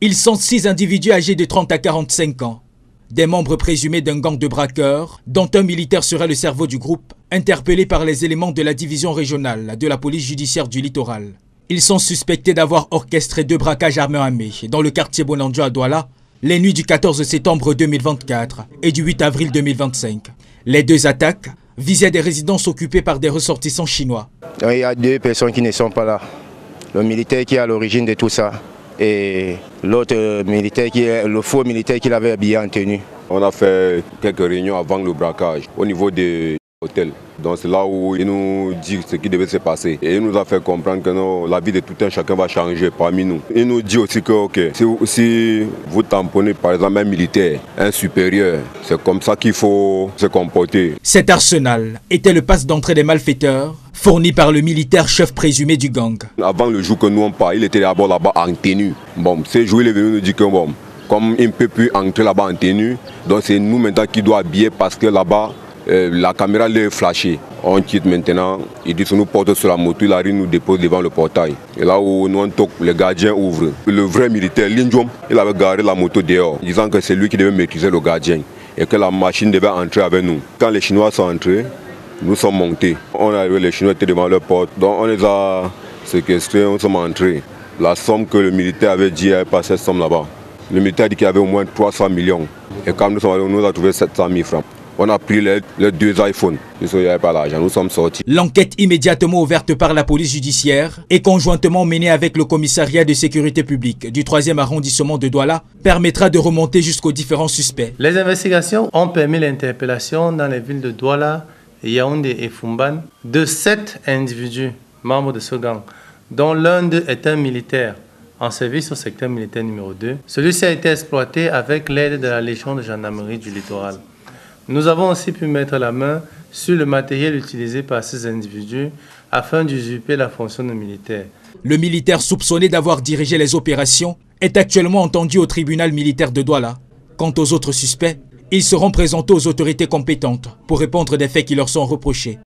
Ils sont 6 individus âgés de 30 à 45 ans. Des membres présumés d'un gang de braqueurs, dont un militaire serait le cerveau du groupe, interpellés par les éléments de la division régionale de la police judiciaire du littoral. Ils sont suspectés d'avoir orchestré 2 braquages à main armée dans le quartier Bonanjo à Douala, les nuits du 14 septembre 2024 et du 8 avril 2025. Les 2 attaques visaient des résidences occupées par des ressortissants chinois. Il y a 2 personnes qui ne sont pas là. Le militaire qui est à l'origine de tout ça et l'autre militaire qui est le faux militaire qui l'avait habillé en tenue. On a fait quelques réunions avant le braquage au niveau des hôtels. Donc c'est là où il nous dit ce qui devait se passer. Et il nous a fait comprendre que non, la vie de tout un chacun va changer parmi nous. Il nous dit aussi que si vous tamponnez par exemple un militaire, un supérieur, c'est comme ça qu'il faut se comporter. Cet arsenal était le passe d'entrée des malfaiteurs, fourni par le militaire chef présumé du gang. Avant le jour que nous on part, il était d'abord là-bas en tenue. Bon, ce jour il est venu nous dire que bon, comme il ne peut plus entrer là-bas en tenue, donc c'est nous maintenant qui doit habiller parce que là-bas, la caméra l'est flashée. On quitte maintenant, il dit que nous porte sur la moto, il arrive nous dépose devant le portail. Et là où nous on toque, le gardien ouvre. Le vrai militaire, Linjom, il avait garé la moto dehors, disant que c'est lui qui devait maîtriser le gardien et que la machine devait entrer avec nous. Quand les Chinois sont entrés, nous sommes montés. On est arrivé, les Chinois étaient devant leur porte, donc on les a séquestrés, on sommes entrés. La somme que le militaire avait dit, il n'y avait pas cette somme là-bas. Le militaire dit qu'il y avait au moins 300 millions. Et quand nous sommes allés, on nous a trouvé 700 000 francs. On a pris les 2 iPhones. Il n'y avait pas l'argent, nous sommes sortis. L'enquête immédiatement ouverte par la police judiciaire et conjointement menée avec le commissariat de sécurité publique du 3e arrondissement de Douala permettra de remonter jusqu'aux différents suspects. Les investigations ont permis l'interpellation dans les villes de Douala, Yaoundé et Fumban de 7 individus membres de ce gang, dont l'un d'eux est un militaire en service au secteur militaire numéro 2. Celui-ci a été exploité avec l'aide de la Légion de gendarmerie du littoral. Nous avons aussi pu mettre la main sur le matériel utilisé par ces individus afin d'usurper la fonction de militaire. Le militaire soupçonné d'avoir dirigé les opérations est actuellement entendu au tribunal militaire de Douala. Quant aux autres suspects, ils seront présentés aux autorités compétentes pour répondre des faits qui leur sont reprochés.